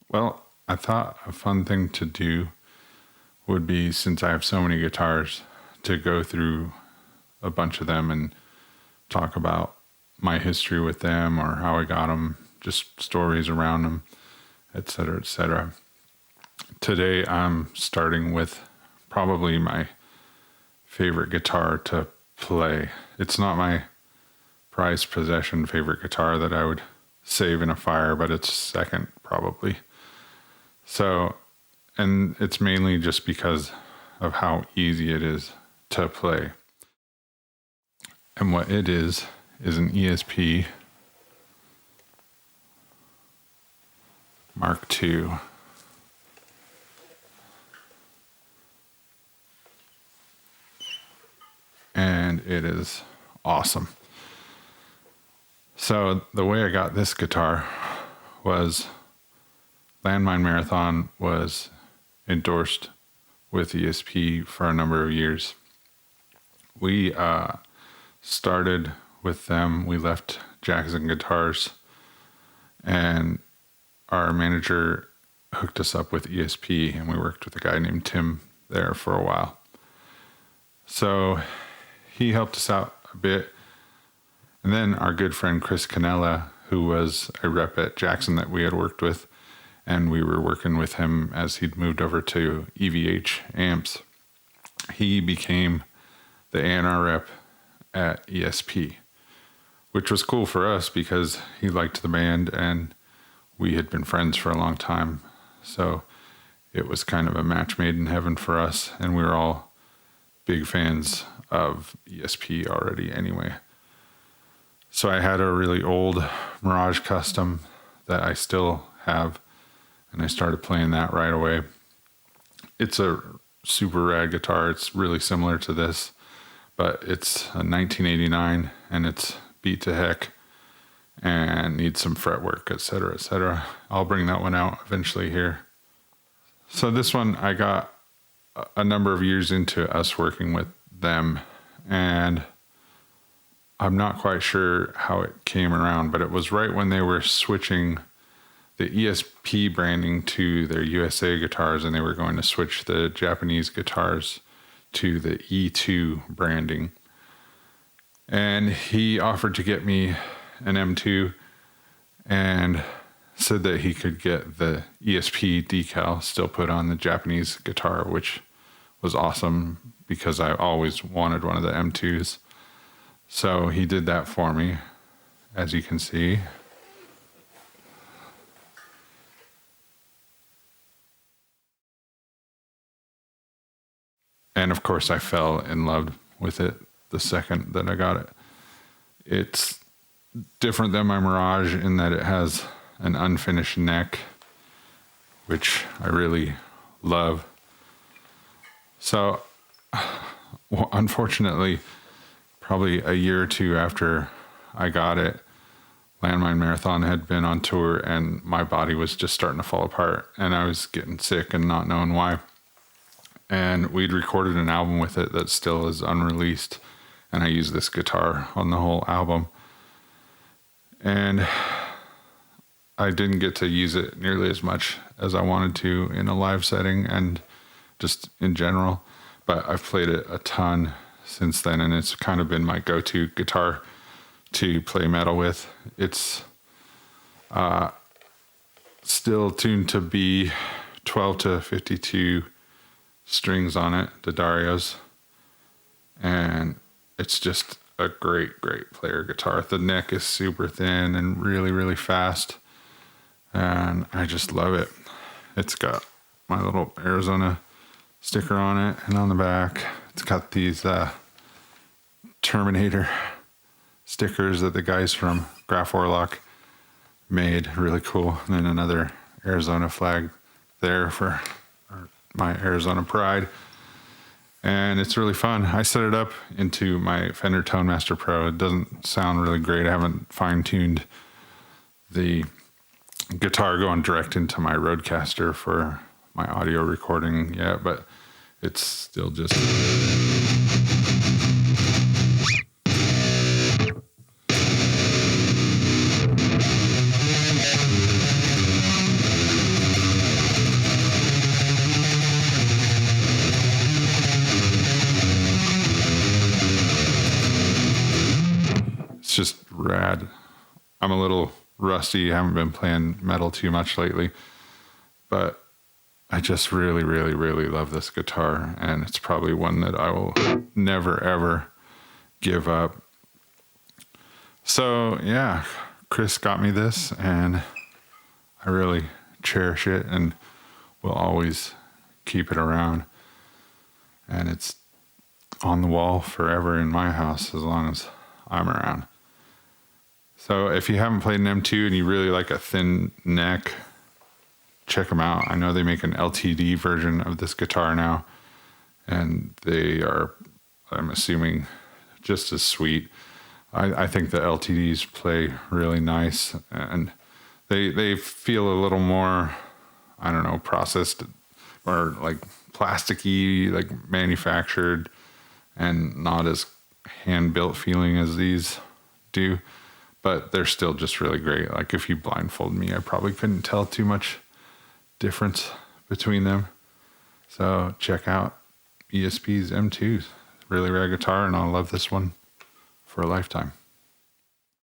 Well, I thought a fun thing to do would be, since I have so many guitars, to go through a bunch of them and talk about my history with them or how I got them, just stories around them, etc., etc. Today, I'm starting with probably my favorite guitar to play. It's not my prized possession favorite guitar that I would save in a fire, but it's second probably. So, and it's mainly just because of how easy it is to play. And what it is an ESP M-II. And it is awesome. So the way I got this guitar was Landmine Marathon was endorsed with ESP for a number of years. We started with them. We left Jackson Guitars, and our manager hooked us up with ESP, and we worked with a guy named Tim there for a while. So he helped us out a bit. And then our good friend Chris Canella, who was a rep at Jackson that we had worked with, and we were working with him as he'd moved over to EVH amps. He became the A&R rep at ESP, which was cool for us because he liked the band and we had been friends for a long time. So it was kind of a match made in heaven for us, and we were all big fans of ESP already anyway. So I had a really old Mirage Custom that I still have, and I started playing that right away. It's a super rad guitar. It's really similar to this, but it's a 1989 and it's beat to heck and needs some fretwork, etc., etc. I'll bring that one out eventually here. So this one I got a number of years into us working with them, and I'm not quite sure how it came around, but it was right when they were switching the ESP branding to their USA guitars, and they were going to switch the Japanese guitars to the E-II branding. And he offered to get me an M-II and said that he could get the ESP decal still put on the Japanese guitar, which was awesome because I always wanted one of the M-IIs. So he did that for me, as you can see. And of course I fell in love with it the second that I got it. It's different than my Mirage in that it has an unfinished neck, which I really love. So, unfortunately, probably a year or two after I got it, Landmine Marathon had been on tour and my body was just starting to fall apart and I was getting sick and not knowing why. And we'd recorded an album with it that still is unreleased, and I used this guitar on the whole album. And I didn't get to use it nearly as much as I wanted to in a live setting and just in general, but I've played it a ton since then, and it's kind of been my go-to guitar to play metal with. It's still tuned to be 12 to 52 strings on it, the Darios, and it's just a great player guitar. The neck is super thin and really, really fast, and I just love it. It's got my little Arizona sticker on it, and on the back it's got these Terminator stickers that the guys from Graf Orlock made. Really cool. And then another Arizona flag there for my Arizona pride. And it's really fun. I set it up into my Fender Tone Master Pro. It doesn't sound really great. I haven't fine-tuned the guitar going direct into my Rodecaster for my audio recording yet, but it's still just... I'm a little rusty. I haven't been playing metal too much lately, but I just really, really, really love this guitar, and it's probably one that I will never, ever give up. So yeah, Chris got me this, and I really cherish it and will always keep it around. And it's on the wall forever in my house as long as I'm around. So if you haven't played an M-II and you really like a thin neck, check them out. I know they make an LTD version of this guitar now, and they are, I'm assuming, just as sweet. I think the LTDs play really nice, and they feel a little more, I don't know, processed or like plasticky, like manufactured, and not as hand-built feeling as these do. But they're still just really great. Like if you blindfold me, I probably couldn't tell too much difference between them. So check out ESP's M-II. Really rare guitar, and I'll love this one for a lifetime.